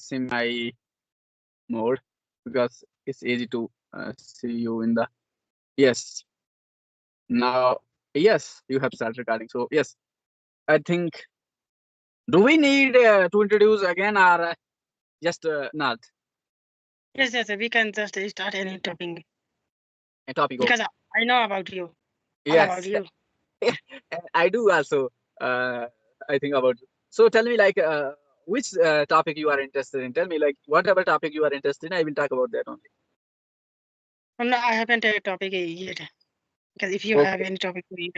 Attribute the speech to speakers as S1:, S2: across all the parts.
S1: this in my mode because it's easy to see you in the yes. Now, yes, you have started recording. So yes, I think. Do we need to introduce again or just not
S2: Yes, yes, we can just start any topic
S1: a topic?
S2: because
S1: Okay.
S2: I know about you, all about
S1: Yes,
S2: you.
S1: I do also. I think about. So tell me, like, which topic you are interested in? Tell me, like, whatever topic you are interested in, I will talk about that only.
S2: No, I haven't a topic yet because if you have
S1: Okay.
S2: any topic, we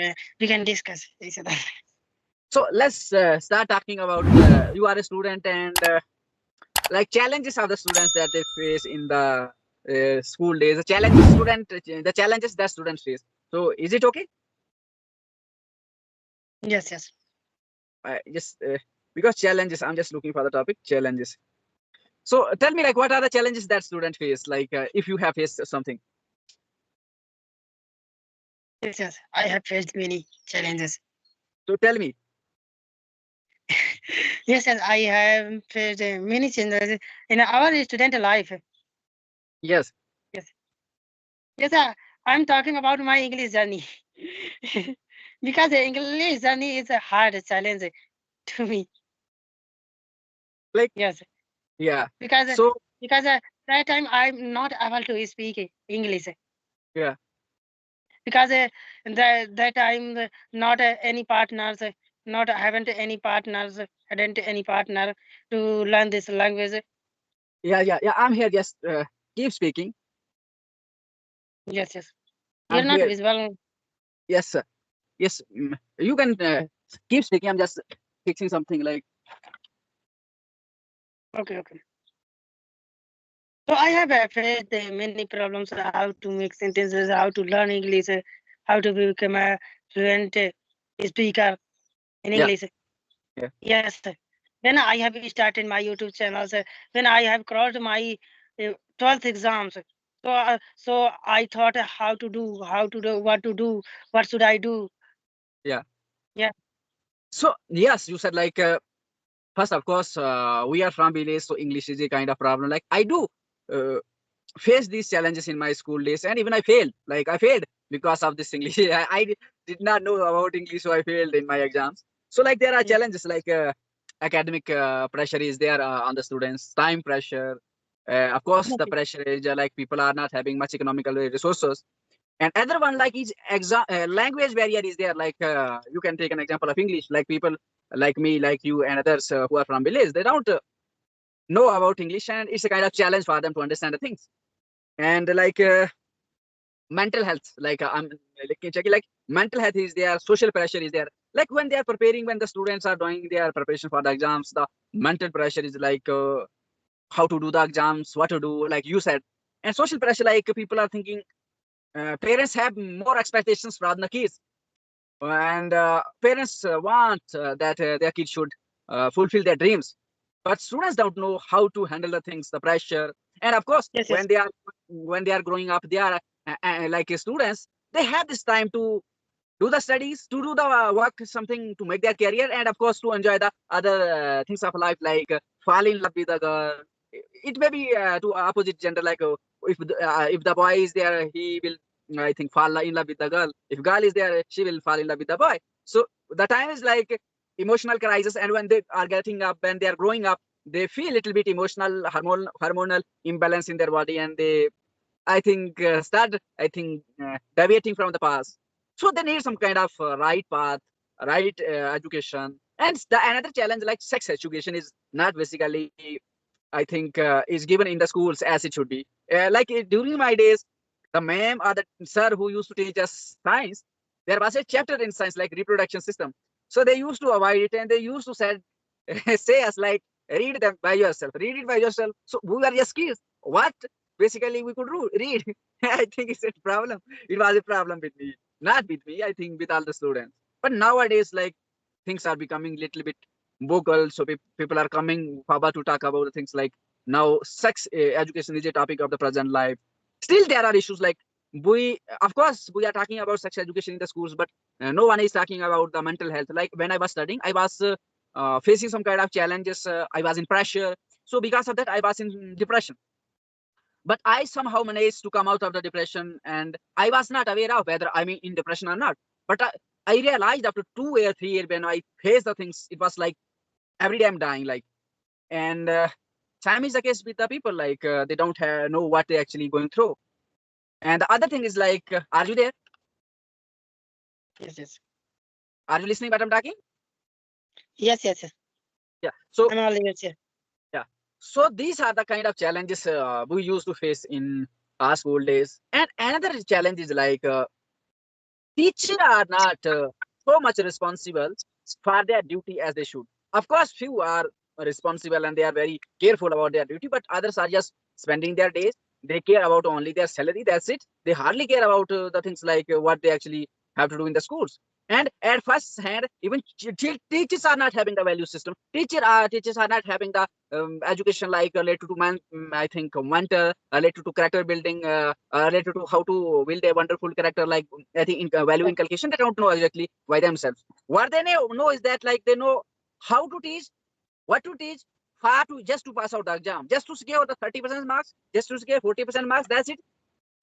S2: can discuss each other.
S1: So let's start talking about. You are a student, and like challenges of the students that they face in the school days. The challenges that students face. So is it okay?
S2: Yes, yes.
S1: Just because challenges, I'm just looking for the topic challenges. So tell me, like, what are the challenges that student face? Like, if you have faced something.
S2: Yes, yes. I have faced many challenges.
S1: So tell me.
S2: Yes, yes. I have faced many challenges in our student life.
S1: Yes.
S2: Yes, yes. I'm talking about my English journey because the English journey is a hard challenge to me.
S1: Like,
S2: Yes,
S1: yeah.
S2: because
S1: So
S2: because that time I'm not able to speak English
S1: yeah,
S2: because that time not any partners, not haven't any partners, hadn't any partner to learn this language.
S1: yeah. I'm here. Just keep speaking.
S2: Yes, yes. You're
S1: I'm
S2: not
S1: here.
S2: visible.
S1: Yes, sir. Yes. You can keep speaking. I'm just fixing something. Like,
S2: Okay, okay. So I have faced many problems how to make sentences, how to learn English, how to become a fluent speaker in
S1: yeah,
S2: English.
S1: yeah,
S2: Yes, sir. When I have started my YouTube channels, when I have crossed my 12th exams, so I thought how to do, what should I do?
S1: yeah.
S2: Yeah,
S1: So yes, you said like first, of course, we are from village, so English is a kind of problem. Like I do. Uh, Face these challenges in my school days, and even I failed. Like I failed because of this English. Did not know about English, so I failed in my exams. So like there are
S2: yeah,
S1: challenges like academic pressure is there on the students, time pressure. Of course, the
S2: okay.
S1: pressure is like people are not having much economical resources. And other one like is exam language barrier is there. Like you can take an example of English. Like people like me, like you, and others who are from village, they don't know about English, and it's a kind of challenge for them to understand the things. And like mental health, like I'm like checking like mental health is there, social pressure is there. Like when they are preparing, when the students are doing their preparation for the exams, the mental pressure is like how to do the exams, what to do, like you said. And social pressure, like people are thinking parents have more expectations from the kids, and parents want that their kids should fulfill their dreams, but students don't know how to handle the things, the pressure. And of course
S2: Yes, yes,
S1: when they are growing up, they are like students, they have this time to do the studies, to do the work, something to make their career, and of course to enjoy the other things of life, like fall in love with a girl. It may be to opposite gender, like if the boy is there, he will, I think, fall in love with the girl. If girl is there, she will fall in love with the boy. So the time is like emotional crisis, and when they are getting up, when they are growing up, they feel a little bit emotional hormonal imbalance in their body, and they, I think, start, I think, deviating from the past. So they need some kind of right path, right education. And the another challenge, like sex education, is not basically, I think, is given in the schools as it should be. Like during my days, the ma'am or the sir who used to teach us science, there was a chapter in science like reproduction system. So they used to avoid it, and they used to say, say us like, read them by yourself, read it by yourself. So we were just kids. What basically we could read? I think it's a problem. It was a problem with me, not with me. I think with all the students. But nowadays, like things are becoming little bit vocal, so people are coming forward to talk about things like now sex education is a topic of the present life. Still, there are issues like we, of course, we are talking about sex education in the schools, but no one is talking about the mental health. Like when I was studying, I was facing some kind of challenges. I was in pressure. So because of that, I was in depression. But I somehow managed to come out of the depression, and I was not aware of whether I'm in depression or not. But I realized after 2 or 3 years when I faced the things, it was like every day I'm dying, like. And same is the case with the people, like they don't know what they're actually going through. And the other thing is like, are you there?
S2: Yes, yes.
S1: Are you listening what I'm talking?
S2: Yes, yes, yes.
S1: Yeah. So
S2: I'm all ears here.
S1: yeah. So these are the kind of challenges we used to face in our school days. And another challenge is like, teachers are not so much responsible for their duty as they should. Of course, few are responsible and they are very careful about their duty, but others are just spending their days. They care about only their salary. That's it. They hardly care about the things like what they actually have to do in the schools. And at first hand, even teachers are not having the value system. Teachers are not having the education like related to I think mentor, related to character building, related to how to build a wonderful character, like I think in value
S2: Yes,
S1: inculcation. They don't know exactly by themselves. What they know is that like they know how to teach, what to teach, how to just to pass out the exam, just to secure the 30% marks, just to secure 40% marks. That's it.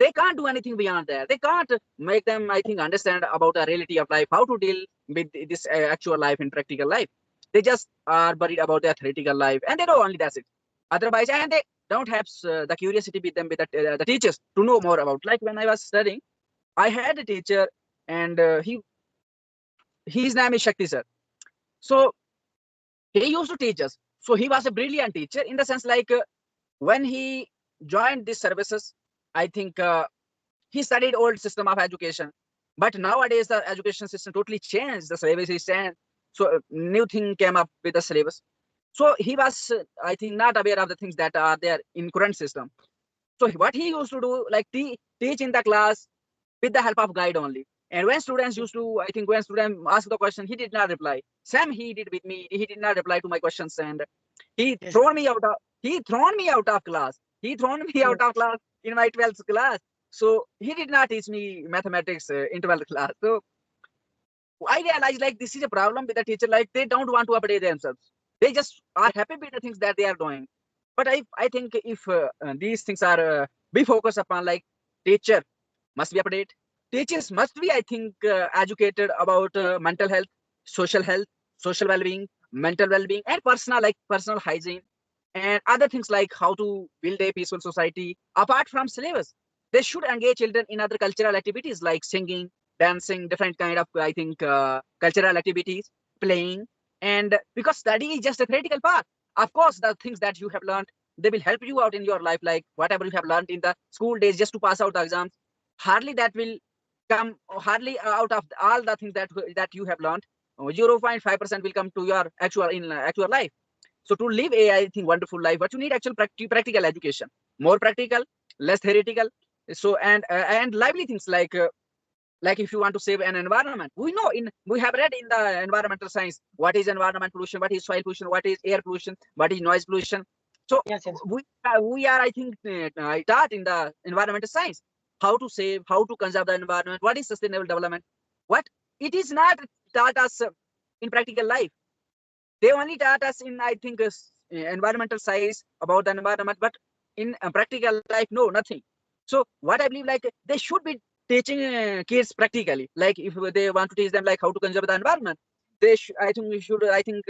S1: They can't do anything beyond that. They can't make them, I think, understand about the reality of life, how to deal with this actual life in practical life. They just are worried about their theoretical life, and they know only that's it. Otherwise, and they don't have the curiosity with them, with the teachers to know more about. Like when I was studying, I had a teacher, and his name is Shakti sir. So he used to teach us. So he was a brilliant teacher in the sense like when he joined these services, I think he studied old system of education. But nowadays the education system totally changed. The syllabus is changed. So new thing came up with the syllabus. So he was, I think, not aware of the things that are there in current system. So what he used to do, like teach in the class with the help of guide only. And when students used to, I think when students ask the question, he did not reply. Same he did with me. He did not reply to my questions, and he
S2: yes,
S1: thrown me out of he thrown me out of class. He thrown me
S2: yes,
S1: out of class in my 12th class. So he did not teach me mathematics in 12th class. So I realized like this is a problem with the teacher. Like they don't want to update themselves. They just are
S2: yes,
S1: happy with the things that they are doing. But I think if these things are be focused upon, like teacher must be updated. Teachers must be, I think, educated about health, social well-being, mental well-being, and personal hygiene, and other things like how to build a peaceful society. Apart from syllabus, they should engage children in other cultural activities like singing, dancing, different kind of, I think, cultural activities, playing, and because study is just a theoretical part. Of course, the things that you have learned, they will help you out in your life, like whatever you have learned in the school days just to pass out the exams. Hardly that will come, hardly out of all the things that you have learned. 0.5% will come to your actual life. So to live a, I think, wonderful life, what you need actual practical education, more practical, less theoretical. So and lively things like if you want to save an environment, we have read in the environmental science what is environment pollution, what is soil pollution, what is air pollution, what is noise pollution. So
S2: yes, yes,
S1: we are, I think, taught in the environmental science how to save, how to conserve the environment, what is sustainable development. What it is not taught us in practical life. They only taught us in, I think, environmental science about the environment, but in practical life, no, nothing. So what I believe, like they should be teaching kids practically. Like if they want to teach them like how to conserve the environment, I think we should, I think,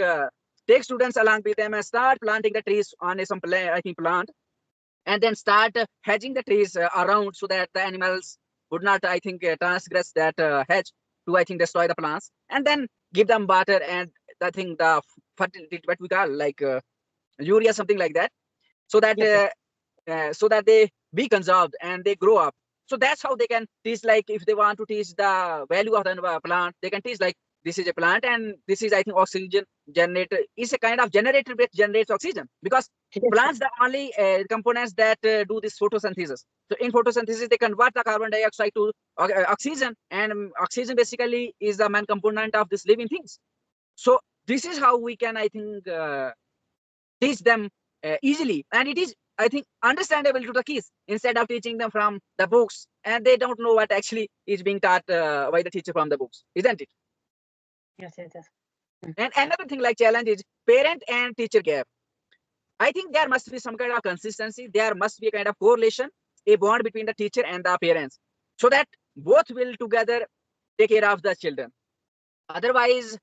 S1: take students along with them and start planting the trees on some I think plant, and then start hedging the trees around so that the animals would not, I think, transgress that hedge to, I think, destroy the plants, and then give them water and I think the fertility, what we call like urea, something like that, so that
S2: yes, yes,
S1: they be conserved and they grow up. So that's how they can teach. Like if they want to teach the value of the plant, they can teach like this is a plant and this is, I think, oxygen generator. Is a kind of generator which generates oxygen, because
S2: yes,
S1: plants the only components that do this photosynthesis. So in photosynthesis, they convert the carbon dioxide to oxygen, and oxygen basically is the main component of this living things. So this is how we can, I think, teach them easily, and it is, I think, understandable to the kids instead of teaching them from the books, and they don't know what actually is being taught by the teacher from the books, isn't it?
S2: yes, yes, yes.
S1: And another thing like challenge is parent and teacher gap. I think there must be some kind of consistency. There must be a kind of correlation, a bond between the teacher and the parents, so that both will together take care of the children. Otherwise,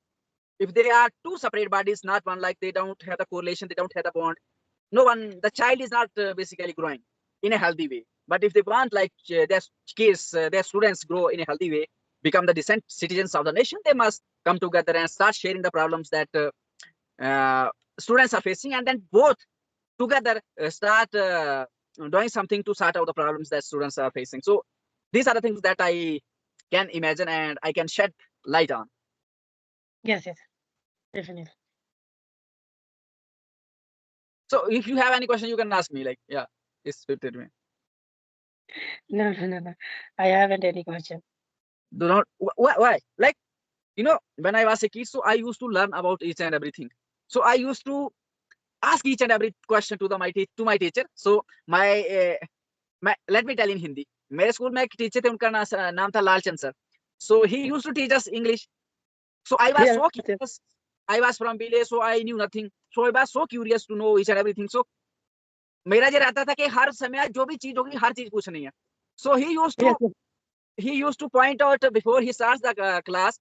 S1: if they are two separate bodies, not one, like they don't have the correlation, they don't have the bond, no one, the child is not basically growing in a healthy way. But if they want, like their kids, their students grow in a healthy way, become the decent citizens of the nation, they must come together and start sharing the problems that uh, students are facing, and then both together start doing something to sort out the problems that students are facing. So these are the things that I can imagine and I can shed light on.
S2: Yes, yes, definitely.
S1: So if you have any question, you can ask me. Like, yeah, it's 50 to me.
S2: No, no, no, no. I haven't any question.
S1: Do not why? Like, when I was a kid, so I used to learn about each and everything. So I used to ask each and every question to to my teacher. So my let me tell in Hindi. मेरे school में एक teacher थे, उनका नाम था Lalchand sir. So he used to teach us English. So I was
S2: Yes,
S1: so
S2: yes.
S1: curious. I was from village, so I knew nothing. So I was so curious to know each and everything. So मेरा ये रहता था कि हर समय जो भी चीज होगी हर चीज पूछनी है. So
S2: Yes, yes.
S1: he used to point out before he starts the class.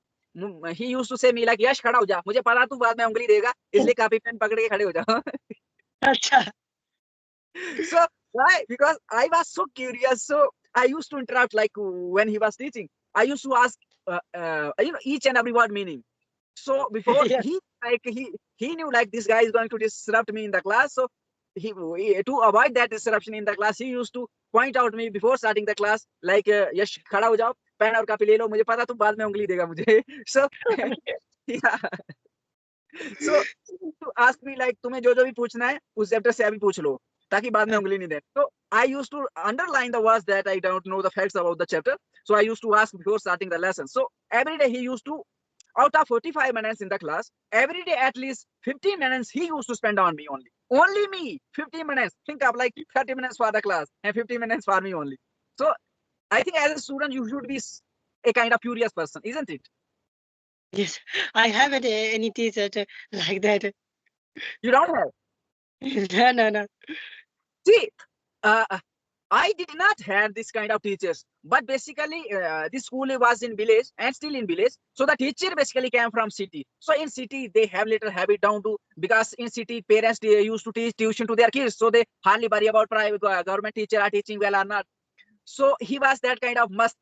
S1: He used to say me like, यश खड़ा हो जा, मुझे पता तू बाद में उंगली देगा, इसलिए कापी पेन पकड़ के खड़े हो जा.
S2: अच्छा.
S1: So why? Because I was so curious. So I used to interrupt, like when he was teaching. I used to ask, each and every word meaning. So before
S2: Yes.
S1: he knew like this guy is going to disrupt me in the class. So to avoid that disruption in the class, he used to point out me before starting the class, like यश खड़ा हो जाओ, pen और copy ले लो, मुझे पता तू बाद में उंगली देगा मुझे. So yeah. So to ask me like तुम्हें जो जो भी पूछना है उस चैप्टर से अभी पूछ लो, ताकि बाद में उंगली नहीं दे. So I used to underline the words that I don't know the facts about the chapter. So I used to ask before starting the lesson. So every day he used to, out of 45 minutes in the class, every day at least 15 minutes he used to spend on me only. Only me, 15 minutes. Think of like 30 minutes for the class and 15 minutes for me only. So I think as a student, you should be a kind of curious person, isn't it?
S2: Yes. I haven't any teacher like that.
S1: You don't have.
S2: No, no, no.
S1: See, uh, I did not have this kind of teachers, but basically this school was in village and still in village. So the teacher basically came from city. So in city they have little habit down to, because in city parents they used to teach tuition to their kids, so they hardly worry about private government teacher are teaching well or not. So he was that kind of must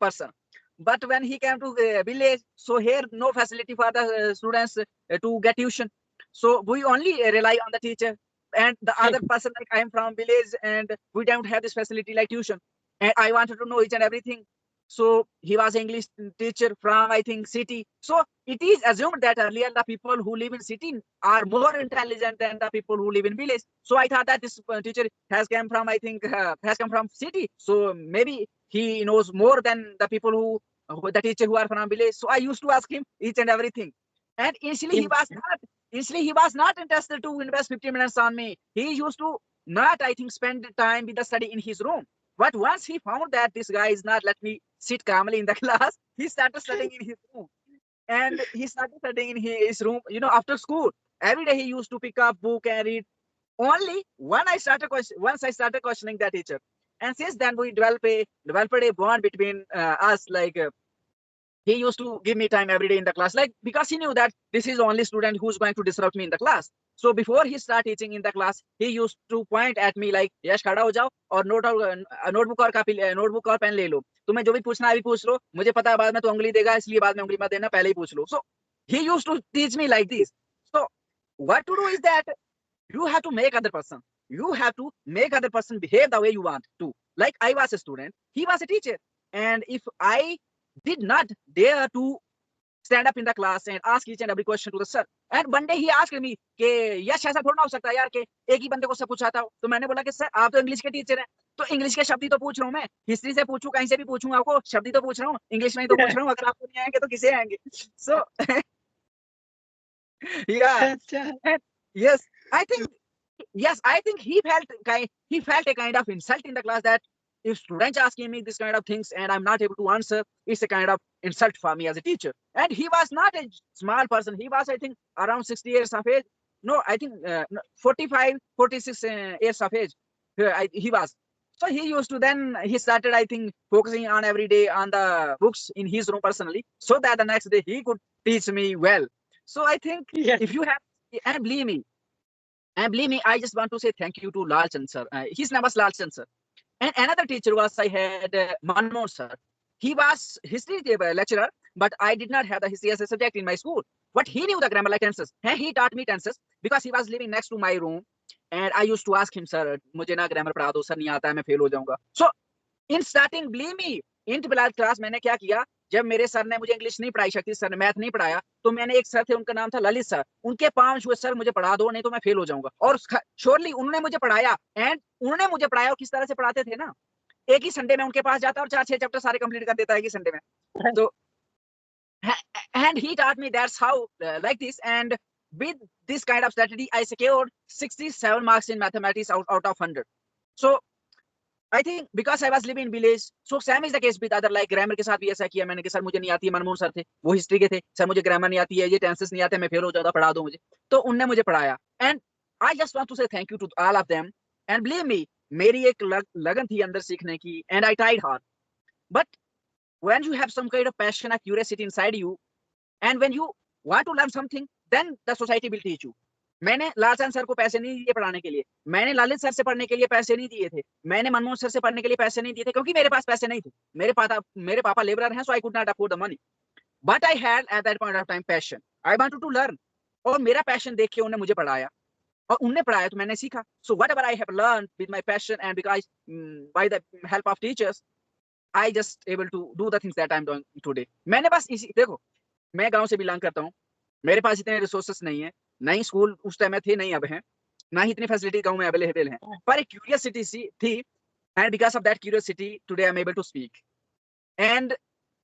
S1: person. But when he came to village, so here no facility for the students to get tuition. So we only rely on the teacher, and the other person, like I am from village and we don't have this facility like tuition. And I wanted to know each and everything. So he was English teacher from, I think, city. So it is assumed that earlier the people who live in city are more intelligent than the people who live in village. So I thought that this teacher has come from, I think, has come from city. So maybe he knows more than the people the teacher who are from village. So I used to ask him each and everything. And
S2: Yes.
S1: initially he was not interested to invest 50 minutes on me. He used to not, I think, spend time with the study in his room. But once he found that this guy is not let me sit calmly in the class, he started studying in his room. And he started studying in his room, after school. Every day he used to pick up book and read. Only once I started questioning that teacher. And since then we developed a bond between us, like he used to give me time every day in the class, like because he knew that this is the only student who's going to disrupt me in the class. So before he start teaching in the class, he used to point at me like, यश खड़ा हो जाओ और notebook और copy notebook और pen ले लो, तुम्हें जो भी पूछना है अभी पूछ लो, मुझे पता है बाद में तो उंगली देगा, इसलिए बाद में उंगली मत देना, पहले ही पूछ लो. So he used to teach me like this. So what to do is that you have to make other person, behave the way you want to. Like I was a student, he was a teacher, and if I did not dare to stand up in the class and ask each and every question to the sir, and one day he asked me कि यश ऐसा थोड़ा ना हो सकता है यार कि एक ही बंदे को सब पूछाता हो. तो मैंने बोला कि सर आप तो इंग्लिश के टीचर हैं, तो इंग्लिश के शब्द ही तो पूछ रहा हूँ मैं, हिस्ट्री से पूछूं कहीं से भी पूछूं, आपको शब्द ही तो पूछ रहा हूँ, इंग्लिश में ही तो पूछ रहा हूँ, अगर आपको नहीं आएंगे तो किसे आएंगे. So yeah.
S2: अच्छा.
S1: And yes, I think yes, I think he felt a kind of insult in the class, that if students asking me this kind of things and I'm not able to answer, it's a kind of insult for me as a teacher. And he was not a small person. He was, I think, around 60 years of age. no, I think 45, 46 years of age. He was. So he used to then he started, I think, focusing on every day on the books in his room personally, so that the next day he could teach me well. So I think
S2: Yes.
S1: if you have, and believe me, I just want to say thank you to Lal Chand sir. His name was Lal Chand sir. And another teacher was I had Manmohan sir. He was history lecturer, but I did not have the history as a subject in my school. But he knew the grammar like tenses. And he taught me tenses because he was living next to my room. And I used to ask him, sir, मुझे ना grammar पढ़ा दो, sir नहीं आता है, मैं fail हो जाऊंगा. So in starting believe me, in class मैंने क्या किया, जब मेरे सर ने मुझे इंग्लिश नहीं पढ़ाई, शक्ति सर ने मैथ नहीं पढ़ाया, तो मैंने एक सर थे, उनका नाम था ललित सर, उनके पांव छुए, सर मुझे पढ़ा दो नहीं तो मैं फेल हो जाऊंगा. और श्योरली उन्होंने मुझे पढ़ाया. एंड उन्होंने मुझे पढ़ाया, और किस तरह से पढ़ाते थे ना, एक ही संडे में उनके पास जाता और 4-6 चैप्टर सारे कंप्लीट कर देता है एक ही संडे में. तो and he taught me that's how like this. And with this kind of strategy I secured 67 marks in mathematics out of 100. So I think because I was living in village, so same is the case with other, like grammar के साथ भी ऐसा किया मैंने कि sir मुझे नहीं आती है. मनमोहन सर थे, वो हिस्ट्री के थे, सर मुझे ग्रामर नहीं आती है, ये टेंसेस नहीं आते, मैं फेल हो जाता, पढ़ा दो मुझे. तो उनने मुझे पढ़ाया. And I just want to say thank you to all of them. And believe me, मेरी एक लगन थी अंदर सीखने की, and I tried hard. But when you have some kind of passion or curiosity inside you, and when you want to learn something, then the society will teach you. मैंने Lalchand sir को पैसे नहीं दिए पढ़ाने के लिए, मैंने ललित सर से पढ़ने के लिए पैसे नहीं दिए थे, मैंने मनमोहन सर से पढ़ने के लिए पैसे नहीं दिए थे, क्योंकि मेरे पास पैसे नहीं थे. मेरे पापा लेबरर हैं, so I could not afford the money. But I had at that point of time passion. I wanted to learn. और मेरा पैशन देख के उन्होंने मुझे पढ़ाया, और उनने पढ़ाया तो मैंने सीखा. So what ever I have learn with my passion, and because by the help of teachers I just able to do the things that I'm doing today. मैंने बस इसी, देखो मैं गांव से बिलोंग करता हूँ, मेरे पास इतने रिसोर्सेस नहीं है, नहीं स्कूल उस टाइम में थे, नहीं अब हैं, ना ही इतनी फैसिलिटी गांव में अवेलेबल है, पर एक क्यूरियोसिटी सी थी. And because of that curiosity today I am able to speak. And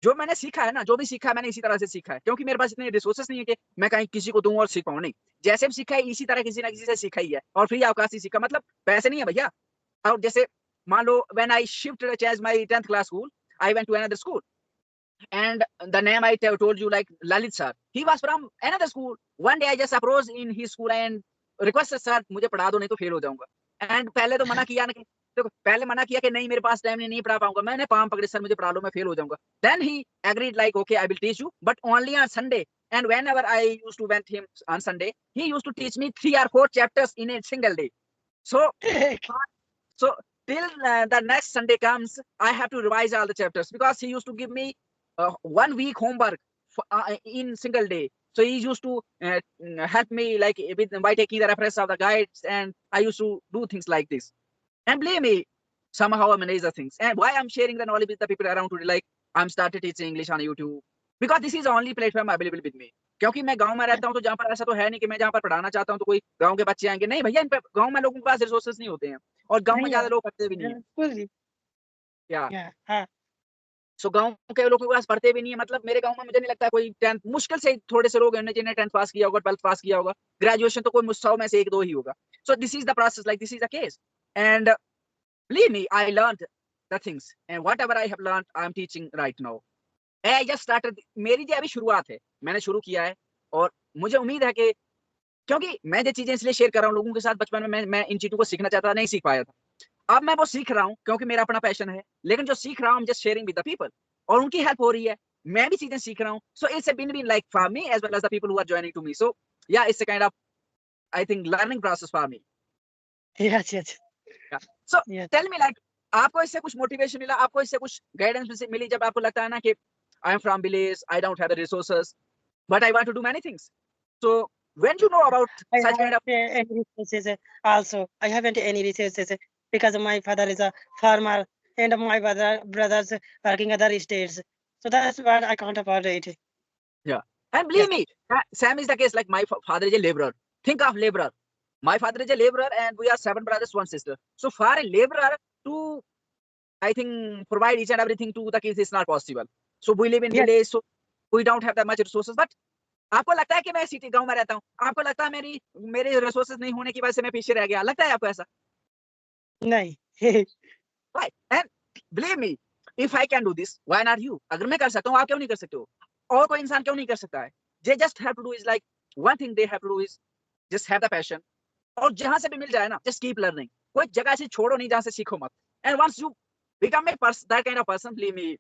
S1: जो मैंने सीखा है ना, जो भी सीखा है मैंने इसी तरह से सीखा है, क्योंकि मेरे पास इतने रिसोर्सेस नहीं है कि मैं कहीं किसी को दूं और सीख पाऊं. नहीं, जैसे भी सीखा है इसी तरह किसी ना किसी से सीखा ही है, और फ्री अवकाश से सीखा. मतलब पैसे नहीं है भैया. और जैसे मान लो when I shift change my 10th class school, I went to another school, and the name I told you, like Lalit sir, he was from another school. One day I just approached in his school and requested, sir मुझे पढ़ा दो नहीं तो fail हो जाऊंगा. And पहले तो मना किया ना, कि देखो पहले मना किया कि नहीं मेरे पास टाइम नहीं पढ़ा पाऊंगा. मैंने पाम पकड़े, सर मुझे पढ़ा लो, मैं फेल हो जाऊंगा. Then he agreed like okay I will teach you, but only on Sunday. And whenever I used to went him on Sunday, he used to teach me 3 or 4 chapters in a single day. So so till the next Sunday comes, I have to revise all the chapters, because he used to give me 1 week homework in single day. So he used to help me like by taking the reference of the guides, and I used to do things like this. And believe me, somehow I manage the things. And why I'm sharing the knowledge with the people around today, like I'm started teaching English on YouTube, because this is the only platform available with me. क्योंकि मैं गांव में रहता हूं, तो जहां पर ऐसा तो है नहीं कि मैं जहां पर पढ़ाना चाहता हूं तो कोई गांव के बच्चे आएंगे. नहीं भैया, इन गांव में लोगों के पास रिसोर्सेस नहीं होते हैं, और गांव में
S2: नहीं
S1: ज्यादा
S2: यार,
S1: लोग पढ़ते भी नहीं है.
S2: बिल्कुल.
S1: या
S2: हाँ.
S1: सो गांव के लोगों के पास पढ़ते भी नहीं है. मतलब मेरे गांव में मुझे नहीं लगता है कोई 10th, मुश्किल से थोड़े से लोग हैं जिन्हें 10th पास किया होगा, 12th पास किया होगा. ग्रेजुएशन तो कोई 100 में से 1-2 ही होगा. So this is the process, like this is the case. And believe me, I learned the things, and whatever I have learned, I am teaching right now. I just started. मेरी जो अभी शुरुआत है, मैंने शुरू किया है, और मुझे उम्मीद है कि, क्योंकि मैं जो चीजें इसलिए शेयर कर रहा हूँ लोगों के साथ, बचपन में मैं इन चीजों को सीखना चाहता था, नहीं सीख पाया था. अब मैं वो सीख रहा हूँ क्योंकि मेरा अपना पैशन है, लेकिन जो सीख रहा हूँ just sharing with the people, और उनकी हेल्प हो रही है, मैं भी चीजें सीख रहा हूँ. So it's a win win, like for me as well as the people who are joining to me. So yeah it's a kind of, I think, learning process for me.
S2: Yes, yes,
S1: so
S2: yes.
S1: Tell me, like आपको इससे कुछ motivation मिला, आपको इससे कुछ guidance मिली, जब आपको लगता है ना कि I am from village, I don't have the resources, but I want to do many things. So when you know about
S2: I
S1: such kind of,
S2: haven't any resources also. I haven't any resources because my father is a farmer and my brothers working other states. So that's what I can't afford it.
S1: yeah, and believe
S2: Yes.
S1: me, Sam is the case. Like my father is a laborer. Think of laborer. My father is a laborer, and we are 7 brothers, 1 sister. So for a laborer to, I think, provide each and everything to the kids is not possible. So we live in
S2: Yes.
S1: village, so we don't have that much resources. But आपको लगता है कि मैं city गांव में रहता हूँ, आपको लगता है मेरे रिसोर्सेज नहीं होने की वजह से मैं पीछे रह गया, लगता है आपको ऐसा?
S2: नहीं.
S1: Right. And believe me, if I can do this, why not you? अगर मैं कर सकता हूँ, आप क्यों नहीं कर सकते हो? और कोई इंसान क्यों नहीं कर सकता है? They just have to do is like one thing they have to do is just have the passion. और जहां से भी मिल जाए ना, just keep learning. कोई जगह ऐसी छोड़ो नहीं जहां से सीखो मत. And once you become a person, that kind of person, believe me,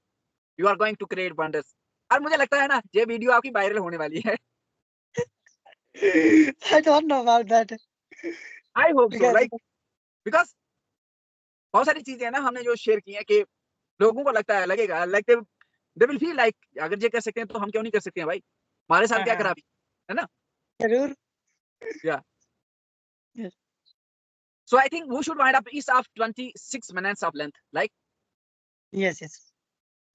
S1: you are going to create wonders. और मुझे लगता है ना, ये वीडियो आपकी वायरल होने वाली है.
S2: I don't know about that.
S1: I hope so,
S2: Because
S1: like because बहुत सारी चीजें हैं ना हमने जो शेयर की हैं कि लोगों को लगता है लगेगा like they will feel like अगर ये कर सकते हैं तो हम क्यों नहीं कर सकते हैं भाई, हमारे साथ क्या
S2: हाँ,
S1: खराबी है ना.
S2: जरूर.
S1: Yeah.
S2: Yes.
S1: So I think we should wind up is of 26 minutes of length. Like,
S2: Yes, yes.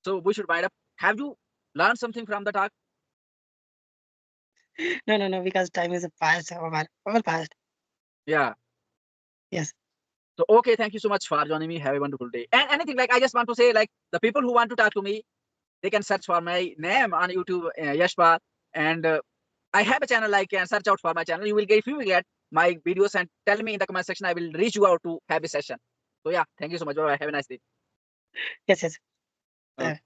S1: so we should wind up. Have you learned something from the talk?
S2: No, because time is past, over past.
S1: Yeah.
S2: Yes.
S1: So okay, thank you so much for joining me. Have a wonderful day. And anything like I just want to say, like the people who want to talk to me, they can search for my name on YouTube, Yashpal, and I have a channel. Like can search out for my channel. You will get if you will get my videos and tell me in the comment section. I will reach you out to have a session. So yeah, thank you so much. Bye. Have a nice day.
S2: Yes, yes.
S1: Okay.